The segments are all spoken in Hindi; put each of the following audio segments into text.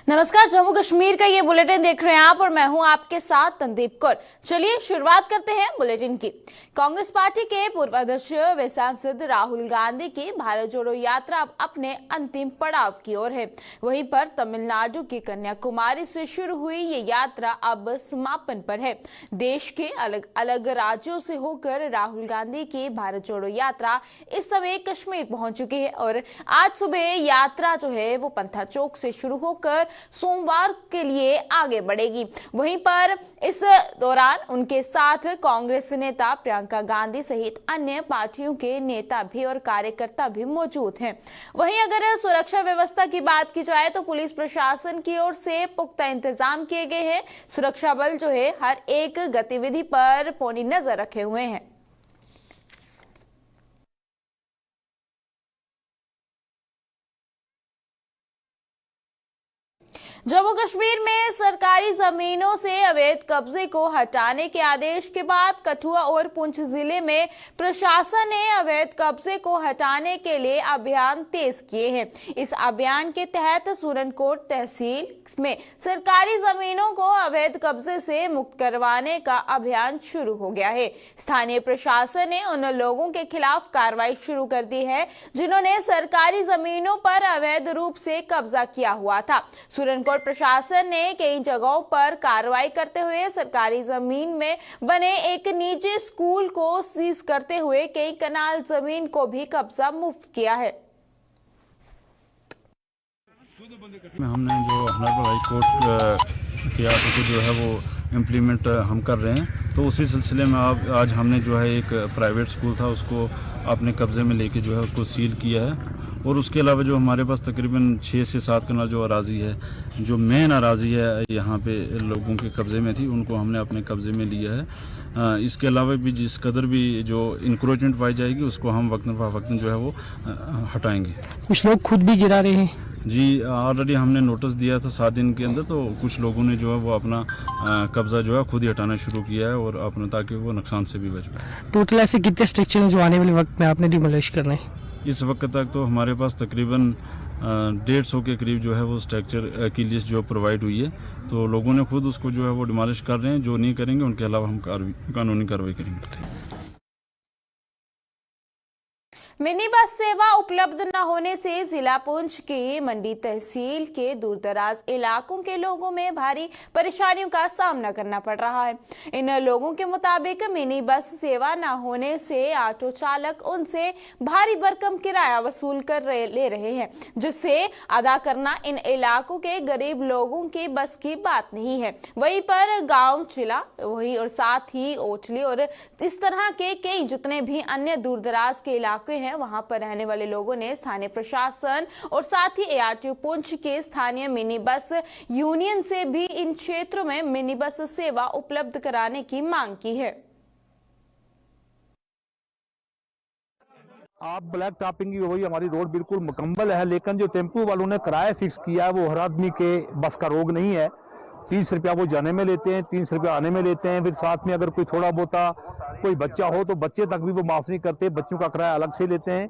नमस्कार, जम्मू कश्मीर का ये बुलेटिन देख रहे हैं आप और मैं हूं आपके साथ तनदीप कौर। चलिए शुरुआत करते हैं बुलेटिन की। कांग्रेस पार्टी के पूर्व अध्यक्ष व सांसद राहुल गांधी की भारत जोड़ो यात्रा अब अपने अंतिम पड़ाव की ओर है। वहीं पर तमिलनाडु की कन्याकुमारी से शुरू हुई ये यात्रा अब समापन पर है। देश के अलग अलग राज्यों से होकर राहुल गांधी की भारत जोड़ो यात्रा इस समय कश्मीर पहुंच चुकी है और आज सुबह यात्रा जो है वो पंथा चौक से शुरू होकर सोमवार के लिए आगे बढ़ेगी। वहीं पर इस दौरान उनके साथ कांग्रेस नेता प्रियंका गांधी सहित अन्य पार्टियों के नेता भी और कार्यकर्ता भी मौजूद हैं। वहीं अगर सुरक्षा व्यवस्था की बात की जाए तो पुलिस प्रशासन की ओर से पुख्ता इंतजाम किए गए हैं। सुरक्षा बल जो है हर एक गतिविधि पर पैनी नजर रखे हुए हैं। जम्मू कश्मीर में सरकारी जमीनों से अवैध कब्जे को हटाने के आदेश के बाद कठुआ और पुंछ जिले में प्रशासन ने अवैध कब्जे को हटाने के लिए अभियान तेज किए हैं। इस अभियान के तहत सूरनकोट तहसील में सरकारी जमीनों को अवैध कब्जे से मुक्त करवाने का अभियान शुरू हो गया है। स्थानीय प्रशासन ने उन लोगों के खिलाफ कार्रवाई शुरू कर दी है जिन्होंने सरकारी जमीनों पर अवैध रूप से कब्जा किया हुआ था। सूरनकोट प्रशासन ने कई जगहों पर कार्रवाई करते हुए सरकारी जमीन में बने एक निजी स्कूल को सीज करते हुए कई कनाल जमीन को भी कब्जा मुक्त किया है। हमने जो हॉनरेबल हाई कोर्ट के आदेश को जो है वो इम्प्लीमेंट हम कर रहे हैं, तो उसी सिलसिले में आज हमने जो है एक प्राइवेट स्कूल था उसको अपने कब्ज़े में लेके जो है उसको सील किया है। और उसके अलावा जो हमारे पास तकरीबन 6 से 7 कनाल जो अराज़ी है, जो मेन अराज़ी है यहाँ पे लोगों के कब्ज़े में थी, उनको हमने अपने कब्ज़े में लिया है। इसके अलावा भी जिस कदर भी जो इंक्रोचमेंट पाई जाएगी उसको हम वक्तन जो है वो हटाएंगे। कुछ लोग खुद भी गिरा रहे हैं जी, ऑलरेडी हमने नोटिस दिया था 7 दिन के अंदर, तो कुछ लोगों ने जो है वो अपना कब्ज़ा जो है खुद ही हटाना शुरू किया है और अपना ताकि वो नुकसान से भी बच पाए। टोटल ऐसे कितने स्ट्रक्चर हैं जो आने वाले वक्त में आपने डिमोलिश करना है? इस वक्त तक तो हमारे पास तकरीबन 150 के करीब जो है वो स्ट्रक्चर की लिस्ट जो प्रोवाइड हुई है, तो लोगों ने खुद उसको जो है वो डिमोलिश कर रहे हैं। जो नहीं करेंगे उनके अलावा हम कानूनी कार्रवाई करेंगे। मिनी बस सेवा उपलब्ध न होने से जिला पुंछ की मंडी तहसील के दूरदराज इलाकों के लोगों में भारी परेशानियों का सामना करना पड़ रहा है। इन लोगों के मुताबिक मिनी बस सेवा न होने से ऑटो चालक उनसे भारी भरकम किराया वसूल कर ले रहे हैं, जिससे अदा करना इन इलाकों के गरीब लोगों की बस की बात नहीं है। वहीं पर गाँव चिला वही और साथ ही ओटली और इस तरह के कई जितने भी अन्य दूरदराज के इलाके हैं, वहां पर रहने वाले लोगों ने स्थानीय प्रशासन और साथ ही एआरटीयू पुंछ के स्थानीय मिनी बस यूनियन से भी इन क्षेत्रों में मिनी बस सेवा उपलब्ध कराने की मांग की है। आप ब्लैक टॉपिंग की वही हमारी रोड बिल्कुल मुकम्मल है, लेकिन जो टेम्पो वालों ने किराया फिक्स किया है वो हर आदमी के बस का रोग नहीं है। 30 रुपया वो जाने में लेते हैं, 30 रुपया आने में लेते हैं। फिर साथ में अगर कोई थोड़ा बहुता कोई बच्चा हो तो बच्चे तक भी वो माफ नहीं करते, बच्चों का किराया अलग से लेते हैं।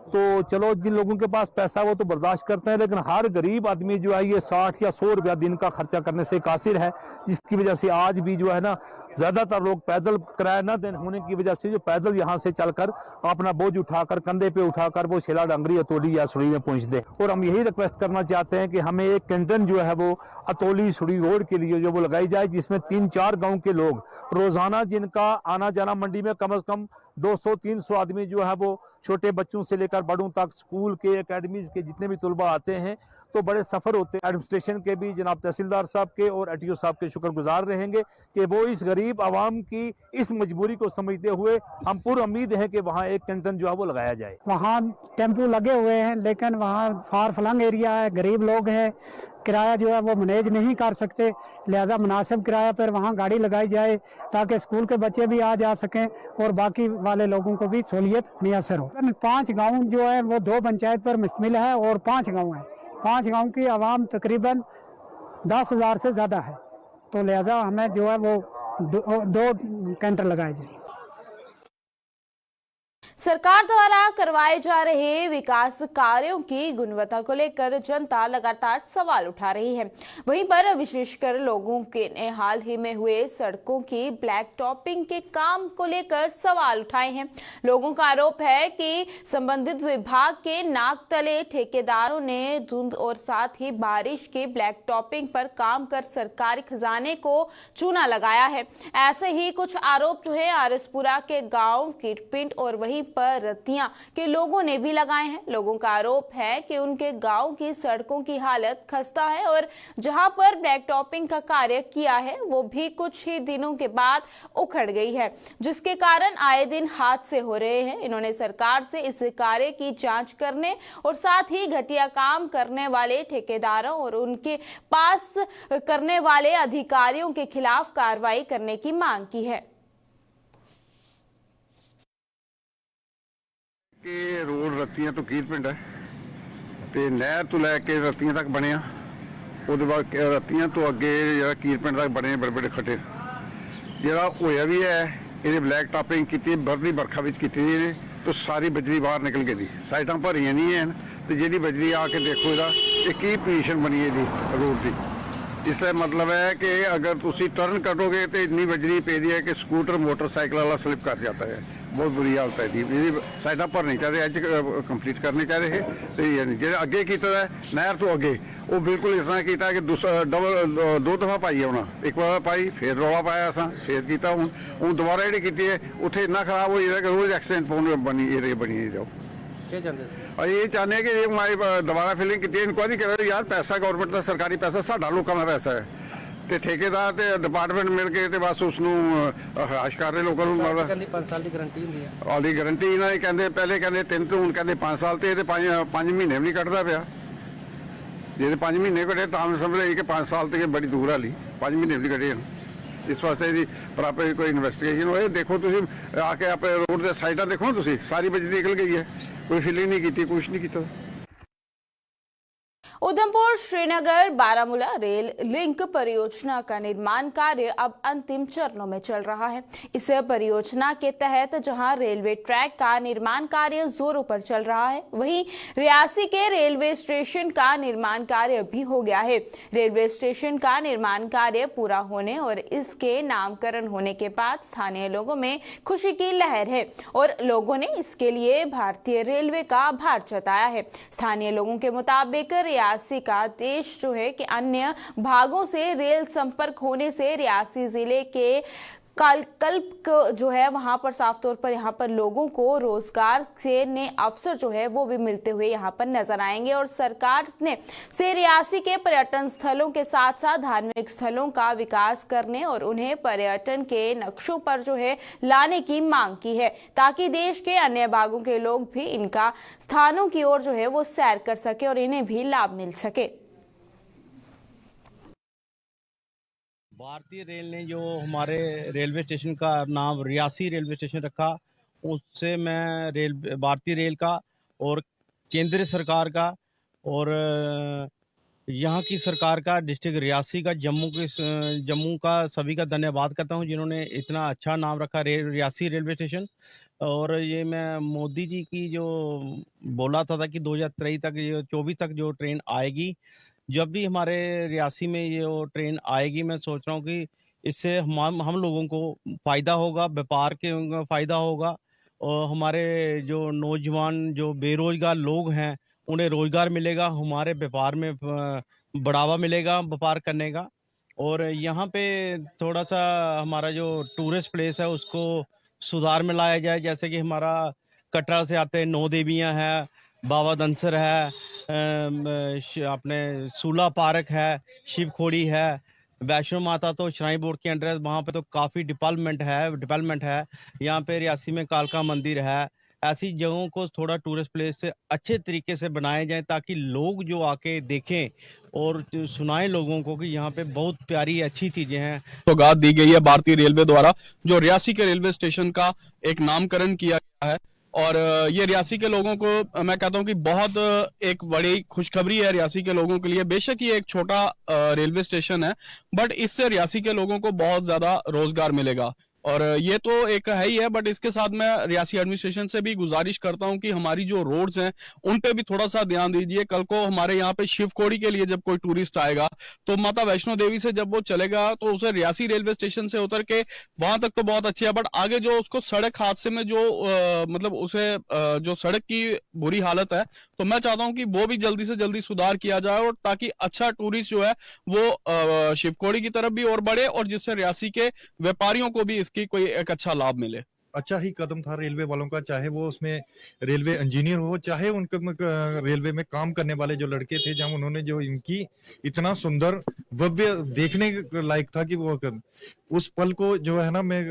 तो चलो जिन लोगों के पास पैसा वो तो बर्दाश्त करते हैं, लेकिन हर गरीब आदमी जो है ये 60 या 100 रुपया दिन का खर्चा करने से कासिर है, जिसकी वजह से आज भी जो है ना ज्यादातर लोग पैदल किराया न देने होने की वजह से जो पैदल यहाँ से चलकर अपना बोझ उठाकर कंधे पे उठाकर वो शेला डांगरी अतोली या सुड़ी में पहुंचते। और हम यही रिक्वेस्ट करना चाहते हैं कि हमें एक कैंटन जो है वो अतोली सुड़ी रोड के लिए जो वो लगाई जाए, जिसमें 3-4 गाँव के लोग रोजाना जिनका आना जाना मंडी में कम से कम 200-300 आदमी जो है वो छोटे बच्चों से लेकर बड़ों तक स्कूल के एकेडमीज के जितने भी तुलबा आते हैं तो बड़े सफर होते हैं। एडमिनिस्ट्रेशन के भी जनाब तहसीलदार साहब के और एटीओ साहब के शुक्रगुजार रहेंगे कि वो इस गरीब आवाम की इस मजबूरी को समझते हुए हम पूरी उम्मीद है कि वहाँ एक कैंटन जो है वो लगाया जाए। वहाँ टेम्पो लगे हुए हैं, लेकिन वहाँ फार फ्लंग एरिया है, गरीब लोग हैं, किराया जो है वो मैनेज नहीं कर सकते, लिहाजा मुनासिब किराया पर वहाँ गाड़ी लगाई जाए ताकि स्कूल के बच्चे भी आ जा सकें और बाकी वाले लोगों को भी सहूलियत मैसर हो। 5 गाँव जो है वो 2 पंचायत पर मुश्तमिल है और 5 गाँव हैं। 5 गाँव की आवाम तकरीबन 10,000 से ज़्यादा है, तो लिहाजा हमें जो है वो 2 कैंटर लगाए जाए। सरकार द्वारा करवाए जा रहे विकास कार्यों की गुणवत्ता को लेकर जनता लगातार सवाल उठा रही है। वहीं पर विशेषकर लोगों के ने हाल ही में हुए सड़कों की ब्लैक टॉपिंग के काम को लेकर सवाल उठाए हैं। लोगों का आरोप है कि संबंधित विभाग के नाक तले ठेकेदारों ने धुंध और साथ ही बारिश की ब्लैक टॉपिंग पर काम कर सरकारी खजाने को चूना लगाया है। ऐसे ही कुछ आरोप जो है आरसपुरा के गांव कीटपिंड और वहीं पर रतिया के लोगों ने भी लगाए हैं। लोगों का आरोप है कि उनके गांव की सड़कों की हालत खस्ता है और जहां पर ब्लैक टॉपिंग का कार्य किया है वो भी कुछ ही दिनों के बाद उखड़ गई है, जिसके कारण आए दिन हादसे हो रहे हैं। इन्होंने सरकार से इस कार्य की जांच करने और साथ ही घटिया काम करने वाले ठेकेदारों और उनके पास करने वाले अधिकारियों के खिलाफ कार्रवाई करने की मांग की है। ਕਿ ਰੋਡ ਰੱਤੀਆਂ ਤੋਂ ਕੀਰ ਪਿੰਡ ਹੈ ਤੇ ਨਹਿਰ ਤੋਂ ਲੈ ਕੇ ਰੱਤੀਆਂ ਤੱਕ ਬਣਿਆ। ਉਹਦੇ ਬਾਅਦ ਰੱਤੀਆਂ ਤੋਂ ਅੱਗੇ ਜਿਹੜਾ ਕੀਰ ਪਿੰਡ ਤੱਕ ਬਣੇ ਬੜੇ ਬੜੇ ਖੱਡੇ ਜਿਹੜਾ ਹੋਇਆ ਵੀ ਹੈ। ਇਹਦੇ ਬਲੈਕ ਟਾਪਿੰਗ ਕੀਤੀ ਬਰਦੀ ਵਰਖਾ ਵਿੱਚ ਕੀਤੀ ਇਹਨੇ तो सारी बजरी बाहर निकल गई। साइडां भरियां नहीं हैं तो जी बजरी आके देखो ये की पोजीशन बनी है रोड की। इसका मतलब है कि अगर तुम टर्न कटोगे तो इतनी बजरी पे दी है कि स्कूटर मोटरसाइकिल वाला स्लिप कर जाता है। बहुत बुरी हालत है जी। साइडां भरनी चाहिए, अज कंप्लीट करने चाहिए तो ये नहीं जो अगे किया नहर तो अगे वो बिल्कुल इस तरह किया कि डबल दो दफा पाई है उन्हें। एक बार पाई फिर रौला पाया असा फिर किया हूँ दोबारा जी की है उत्थे इन्ना खराब हो जाता कि रोज़ एक्सीडेंट बनी एरिया बनी जाओ। ये चाहते हैं कि ये हमारी दोबारा फिलिंग की इंक्वायरी करो यार। पैसा गवर्नमेंट का सरकारी पैसा साडा लोगों का पैसा है तो ठेकेदार तो डिपार्टमेंट मिल के तो बस उसनू हराश कर रहे लोगों को। 5 साल की गारंटी होंदी है। वाली गारंटी इन्होंने कहते पहले कहते 3 तो हूँ कहते 5 साल तो 5 महीने भी नहीं कटता पाया। जे 5 महीने कटे तो समझ ली कि 5 साल तो बड़ी दूर वाली 5 महीने भी कटे। इस वास्ते प्रॉपर कोई इन्वेस्टिगेशन हो। देखो तुम आके अपने रोड के साइडा देखो तुम सारी बजरी निकल गई है, कोई फिलिंग नहीं की कुछ नहीं किया। उधमपुर श्रीनगर बारामूला रेल लिंक परियोजना का निर्माण कार्य अब अंतिम चरणों में चल रहा है। इस परियोजना के तहत जहां रेलवे ट्रैक का निर्माण कार्य जोरों पर चल रहा है, वहीं रियासी के रेलवे स्टेशन का निर्माण कार्य भी हो गया है। रेलवे स्टेशन का निर्माण कार्य पूरा होने और इसके नामकरण होने के बाद स्थानीय लोगों में खुशी की लहर है और लोगों ने इसके लिए भारतीय रेलवे का आभार जताया है। स्थानीय लोगों के मुताबिक रियासी का देश जो है कि अन्य भागों से रेल संपर्क होने से रियासी जिले के कल्प जो है वहां पर साफ तौर पर यहाँ पर लोगों को रोजगार से ने अवसर जो है वो भी मिलते हुए यहाँ पर नजर आएंगे और सरकार ने से रियासी के पर्यटन स्थलों के साथ साथ धार्मिक स्थलों का विकास करने और उन्हें पर्यटन के नक्शों पर जो है लाने की मांग की है ताकि देश के अन्य भागों के लोग भी इनका स्थानों की ओर जो है वो सैर कर सके और इन्हें भी लाभ मिल सके। भारतीय रेल ने जो हमारे रेलवे स्टेशन का नाम रियासी रेलवे स्टेशन रखा, उससे मैं भारतीय रेल का और केंद्र सरकार का और यहाँ की सरकार का, डिस्ट्रिक्ट रियासी का, जम्मू का सभी का धन्यवाद करता हूँ जिन्होंने इतना अच्छा नाम रखा रियासी रेलवे स्टेशन। और ये मैं मोदी जी की जो बोला था कि 2023 तक 24 तक जो ट्रेन आएगी, जब भी हमारे रियासी में ये ट्रेन आएगी मैं सोच रहा हूँ कि इससे हम लोगों को फ़ायदा होगा, व्यापार के फ़ायदा होगा और हमारे जो नौजवान जो बेरोजगार लोग हैं उन्हें रोज़गार मिलेगा, हमारे व्यापार में बढ़ावा मिलेगा व्यापार करने का। और यहाँ पे थोड़ा सा हमारा जो टूरिस्ट प्लेस है उसको सुधार में लाया जाए। जैसे कि हमारा कटरा से आते हैं 9 देवियाँ है, बाबा धनसर है, अपने सूला पार्क है, शिवखोड़ी है, वैष्णो माता तो श्राइन बोर्ड के अंडर है, वहाँ पे तो काफ़ी डेवलपमेंट है। यहाँ पे रियासी में कालका मंदिर है। ऐसी जगहों को थोड़ा टूरिस्ट प्लेस से अच्छे तरीके से बनाए जाए ताकि लोग जो आके देखें और सुनाएं लोगों को कि यहाँ पे बहुत प्यारी अच्छी चीजें हैं। सौगात दी गई है भारतीय रेलवे द्वारा जो रियासी के रेलवे स्टेशन का एक नामकरण किया गया है और ये रियासी के लोगों को मैं कहता हूँ कि बहुत एक बड़ी खुशखबरी है रियासी के लोगों के लिए। बेशक ये एक छोटा रेलवे स्टेशन है बट इससे रियासी के लोगों को बहुत ज्यादा रोजगार मिलेगा और ये तो एक है ही है, बट इसके साथ मैं रियासी एडमिनिस्ट्रेशन से भी गुजारिश करता हूं कि हमारी जो रोड्स हैं उन पे भी थोड़ा सा ध्यान दीजिए। कल को हमारे यहाँ पे शिवखोड़ी के लिए जब कोई टूरिस्ट आएगा तो माता वैष्णो देवी से जब वो चलेगा तो उसे रियासी रेलवे स्टेशन से उतर के वहां तक तो बहुत अच्छी है, बट आगे जो उसको सड़क हादसे में जो मतलब उसे जो सड़क की बुरी हालत है, तो मैं चाहता हूं कि वो भी जल्दी से जल्दी सुधार किया जाए, और ताकि अच्छा टूरिस्ट जो है वो शिवखोड़ी की तरफ भी और बढ़े, और जिससे रियासी के व्यापारियों को भी इसकी कोई एक अच्छा लाभ मिले। अच्छा ही कदम था रेलवे वालों का, चाहे वो उसमें रेलवे इंजीनियर हो, चाहे उनके रेलवे में काम करने वाले जो लड़के थे, जब उन्होंने जो इनकी इतना सुंदर भव्य देखने लायक था कि वो उस पल को जो है ना मैं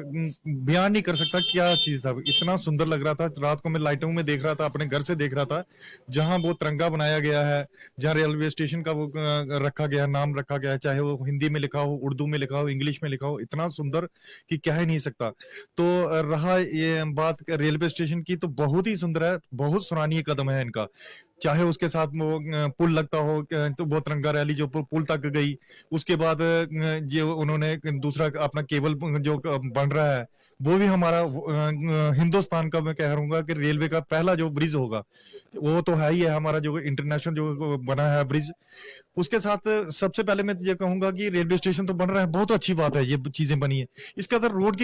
बयान नहीं कर सकता क्या चीज था। इतना सुंदर लग रहा था, रात को मैं लाइटों में देख रहा था, अपने घर से देख रहा था, जहां वो तिरंगा बनाया गया है, जहां रेलवे स्टेशन का वो रखा गया है, नाम रखा गया है, चाहे वो हिंदी में लिखा हो, उर्दू में लिखा हो, इंग्लिश में लिखा हो, इतना सुंदर कि कह ही नहीं सकता। तो रहा ये बात रेलवे स्टेशन की, तो बहुत ही सुंदर है, बहुत सराहनीय कदम है इनका। चाहे उसके साथ वो पुल लगता हो, तो वो तिरंगा रैली जो पुल तक गई, उसके बाद जो उन्होंने दूसरा अपना केबल जो बन रहा है, वो भी हमारा हिंदुस्तान का मैं कह रहूंगा कि रेलवे का पहला जो ब्रिज होगा, वो तो है ही है हमारा जो इंटरनेशनल जो बना है ब्रिज। उसके साथ सबसे पहले मैं ये कहूंगा कि रेलवे स्टेशन तो बन रहा है, बहुत अच्छी बात है, ये चीजें बनी है। इसके अंदर रोड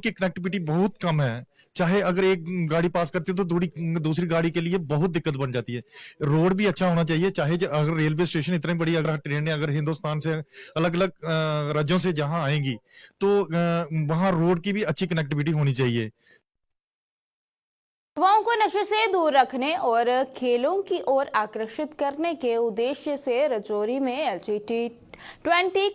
की कनेक्टिविटी बहुत कम है, चाहे अगर एक गाड़ी पास करती है तो दूसरी गाड़ी के लिए बहुत दिक्कत बन जाती है। रोड भी अच्छा होना चाहिए, चाहे अगर रेलवे स्टेशन इतनी बड़ी अगर ट्रेनें अगर हिंदुस्तान से अलग अलग राज्यों से जहां आएंगी तो वहां रोड की भी अच्छी कनेक्टिविटी होनी चाहिए। युवाओं को नशे से दूर रखने और खेलों की ओर आकर्षित करने के उद्देश्य से राजौरी में LG20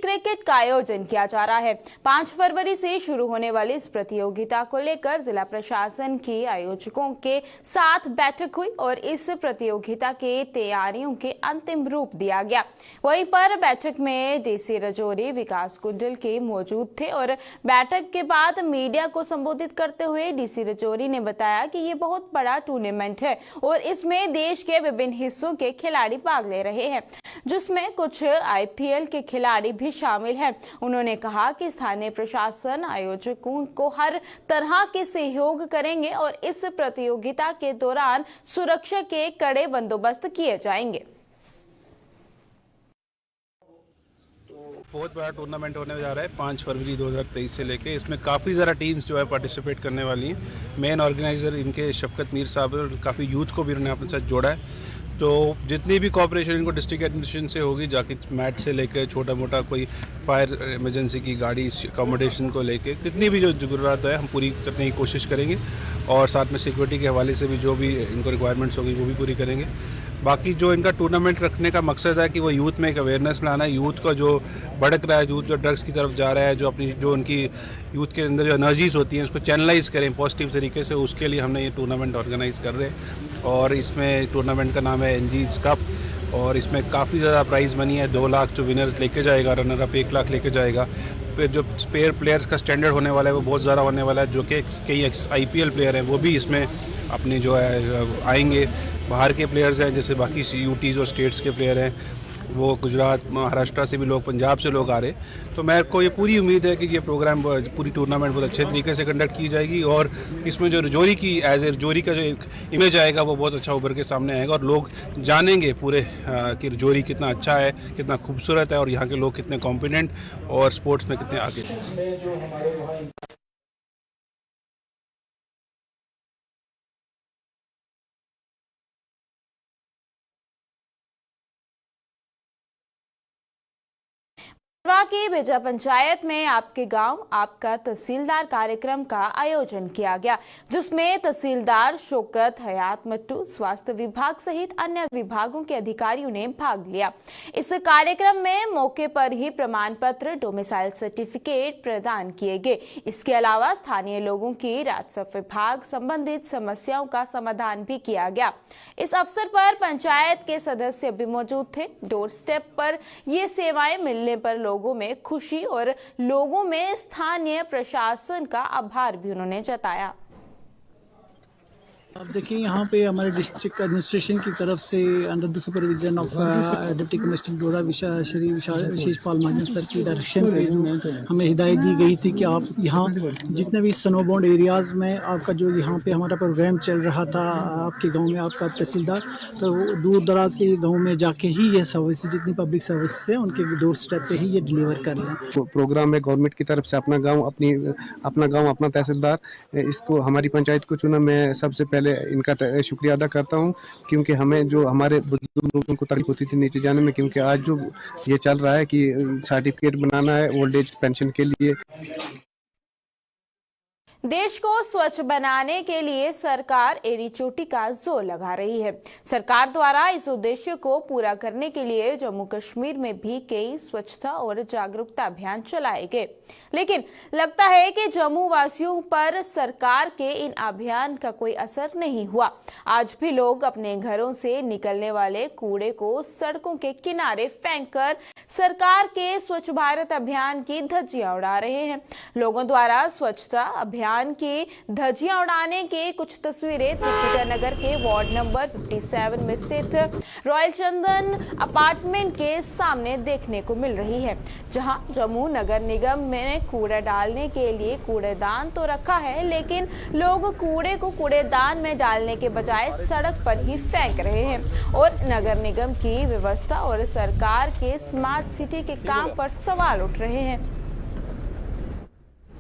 क्रिकेट का आयोजन किया जा रहा है। 5 फरवरी से शुरू होने वाली इस प्रतियोगिता को लेकर जिला प्रशासन की आयोजकों के साथ बैठक हुई और इस प्रतियोगिता के तैयारियों के अंतिम रूप दिया गया। वहीं पर बैठक में DC राजौरी विकास कुंडल के मौजूद थे और बैठक के बाद मीडिया को संबोधित करते हुए DC राजौरी ने बताया कि ये बहुत बड़ा टूर्नामेंट है और इसमें देश के विभिन्न हिस्सों के खिलाड़ी भाग ले रहे हैं, जिसमें कुछ IPL के खिलाड़ी भी शामिल हैं। उन्होंने कहा कि स्थानीय प्रशासन आयोजकों को हर तरह के सहयोग करेंगे और इस प्रतियोगिता के दौरान सुरक्षा के कड़े बंदोबस्त किए जाएंगे। बहुत बड़ा टूर्नामेंट होने जा रहा है 5 फरवरी 2023 से लेके। इसमें काफ़ी ज़्यादा टीम्स जो है पार्टिसिपेट करने वाली हैं। मेन ऑर्गेनाइज़र इनके शफकत मीर साहब और काफ़ी यूथ को भी उन्होंने अपने साथ जोड़ा है। तो जितनी भी कॉपरेशन इनको डिस्ट्रिक्ट एडमिनिस्ट्रेशन से होगी, जाके मैट से लेकर छोटा मोटा कोई फायर इमरजेंसी की गाड़ी अकोमोडेशन को लेके कितनी भी जो ज़रूरत है हम पूरी करने की कोशिश करेंगे, और साथ में सिक्योरिटी के हवाले से भी जो भी इनको रिक्वायरमेंट्स होगी वो भी पूरी करेंगे। बाकी जो इनका टूर्नामेंट रखने का मकसद है कि वो यूथ में एक अवेयरनेस लाना है, यूथ का जो भड़क रहा है, यूथ जो ड्रग्स की तरफ जा रहा है, जो अपनी जो उनकी यूथ के अंदर जो एनर्जीज होती हैं उसको चैनलाइज करें पॉजिटिव तरीके से, उसके लिए हमने ये टूर्नामेंट ऑर्गेनाइज कर रहे हैं। और इसमें टूर्नामेंट का नाम है NG's कप, और इसमें काफ़ी ज़्यादा प्राइज़ मनी है। 2 लाख जो विनर्स लेके जाएगा, रनर अप 1 लाख लेके जाएगा। फिर जो स्पेयर प्लेयर्स का स्टैंडर्ड होने वाला है वो बहुत ज़्यादा होने वाला है, जो कि कई IPL प्लेयर हैं वो भी इसमें अपनी जो है आएंगे। बाहर के प्लेयर्स हैं जैसे बाकी UTs और स्टेट्स के प्लेयर हैं, वो गुजरात महाराष्ट्र से भी लोग, पंजाब से लोग आ रहे। तो मेरे को ये पूरी उम्मीद है कि ये प्रोग्राम पूरी टूर्नामेंट बहुत अच्छे तरीके से कंडक्ट की जाएगी, और इसमें जो राजौरी की एज ए राजौरी का जो एक इमेज आएगा वो बहुत अच्छा उभर के सामने आएगा, और लोग जानेंगे पूरे कि राजौरी कितना अच्छा है, कितना खूबसूरत है, और यहाँ के लोग कितने कॉम्पिटेंट और स्पोर्ट्स में कितने आगे। की बेजा पंचायत में आपके गांव आपका तहसीलदार कार्यक्रम का आयोजन किया गया, जिसमें तहसीलदार शौकत हयात मट्टू, स्वास्थ्य विभाग सहित अन्य विभागों के अधिकारियों ने भाग लिया। इस कार्यक्रम में मौके पर ही प्रमाण पत्र, डोमिसाइल सर्टिफिकेट प्रदान किए गए। इसके अलावा स्थानीय लोगों की राजस्व विभाग संबंधित समस्याओं का समाधान भी किया गया। इस अवसर पर पंचायत के सदस्य भी मौजूद थे। डोर स्टेप पर ये सेवाएं मिलने पर लोगों में खुशी और लोगों में स्थानीय प्रशासन का आभार भी उन्होंने जताया। अब देखिए यहाँ पे हमारे डिस्ट्रिक्ट एडमिनिस्ट्रेशन की तरफ से under the supervision of deputy commissioner Doda Shri Vishesh Pal Mahajan sir की डायरेक्शन पे हमें हिदायत दी गई थी कि आप यहाँ जितने भी स्नोबाउंड एरियाज़ में आपका जो यहाँ पे हमारा प्रोग्राम चल रहा था आपके गांव में आपका तहसीलदार, तो दूर दराज के गांव में जाके ही ये सर्विस जितनी पब्लिक सर्विस है उनके डोर स्टेप पे ही ये डिलीवर कर लें। प्रोग्राम में गवर्नमेंट की तरफ से अपना गाँव अपना तहसीलदार, इसको हमारी पंचायत को चुना। मैं सबसे पहले इनका शुक्रिया अदा करता हूं, क्योंकि हमें जो हमारे बुजुर्ग लोगों को तकलीफ होती थी नीचे जाने में, क्योंकि आज जो ये चल रहा है कि सर्टिफिकेट बनाना है ओल्ड एज पेंशन के लिए। देश को स्वच्छ बनाने के लिए सरकार एड़ी चोटी का जोर लगा रही है। सरकार द्वारा इस उद्देश्य को पूरा करने के लिए जम्मू कश्मीर में भी कई स्वच्छता और जागरूकता अभियान चलाए गए, लेकिन लगता है कि जम्मू वासियों पर सरकार के इन अभियान का कोई असर नहीं हुआ। आज भी लोग अपने घरों से निकलने वाले कूड़े को सड़कों के किनारे फेंककर सरकार के स्वच्छ भारत अभियान की धज्जियां उड़ा रहे हैं। लोगों द्वारा स्वच्छता अभियान की धज्जियां उड़ाने के कुछ तस्वीरें त्रिपुरा नगर के वार्ड नंबर 57 में स्थित रॉयल चंदन अपार्टमेंट के सामने देखने को मिल रही है, जहां जम्मू नगर निगम में कूड़ा डालने के लिए कूड़ेदान तो रखा है, लेकिन लोग कूड़े को कूड़ेदान में डालने के बजाय सड़क पर ही फेंक रहे हैं और नगर निगम की व्यवस्था और सरकार के स्मार्ट सिटी के काम पर सवाल उठ रहे हैं।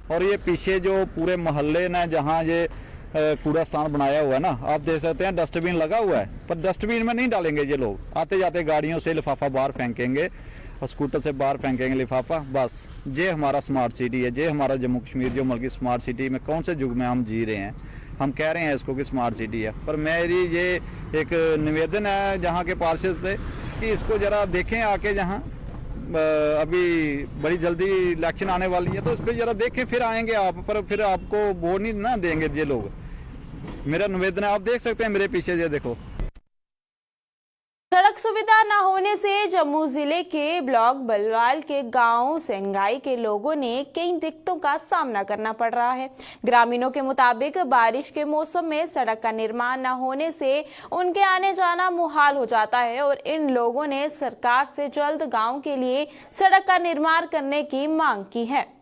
और ये पीछे जो पूरे मोहल्ले ने जहाँ ये कूड़ा स्थान बनाया हुआ है ना, आप देख सकते हैं डस्टबिन लगा हुआ है, पर डस्टबिन में नहीं डालेंगे ये लोग। आते जाते गाड़ियों से लिफाफा बाहर फेंकेंगे और स्कूटर से बाहर फेंकेंगे लिफाफा। बस ये हमारा स्मार्ट सिटी है, ये हमारा जम्मू कश्मीर जो मुल्क की स्मार्ट सिटी में कौन से युग में हम जी रहे हैं। हम कह रहे हैं इसको कि स्मार्ट सिटी है, पर मेरी ये एक निवेदन है जहाँ के पार्षद से कि इसको ज़रा देखें आके। जहाँ अभी बड़ी जल्दी इलेक्शन आने वाली है, तो इस पर जरा देखें, फिर आएंगे आप, पर फिर आपको वोट नहीं ना देंगे ये लोग। मेरा निवेदन है, आप देख सकते हैं मेरे पीछे ये देखो। सड़क सुविधा न होने से जम्मू जिले के ब्लॉक बलवाल के गांव सेंगाई के लोगों ने कई दिक्कतों का सामना करना पड़ रहा है। ग्रामीणों के मुताबिक बारिश के मौसम में सड़क का निर्माण न होने से उनके आने जाना मुहाल हो जाता है और इन लोगों ने सरकार से जल्द गांव के लिए सड़क का निर्माण करने की मांग की है।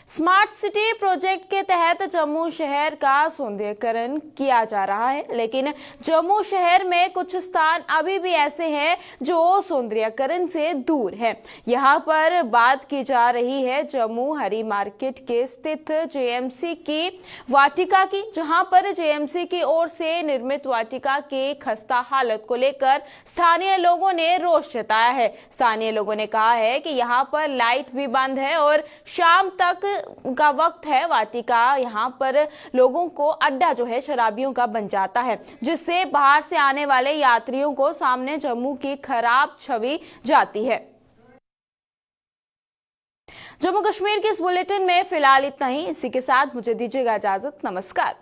स्मार्ट सिटी प्रोजेक्ट के तहत जम्मू शहर का सौंदर्यीकरण किया जा रहा है, लेकिन जम्मू शहर में कुछ स्थान अभी भी ऐसे हैं जो सौंदर्यीकरण से दूर हैं। यहाँ पर बात की जा रही है जम्मू हरी मार्केट के स्थित जेएमसी की वाटिका की, जहाँ पर जेएमसी की ओर से निर्मित वाटिका के खस्ता हालत को लेकर स्थानीय लोगों ने रोष जताया है। स्थानीय लोगों ने कहा है कि यहाँ पर लाइट भी बंद है और शाम तक का वक्त है। वाटिका यहाँ पर लोगों को अड्डा जो है शराबियों का बन जाता है, जिससे बाहर से आने वाले यात्रियों को सामने जम्मू की खराब छवि जाती है। जम्मू कश्मीर के इस बुलेटिन में फिलहाल इतना ही। इसी के साथ मुझे दीजिएगा इजाजत। नमस्कार।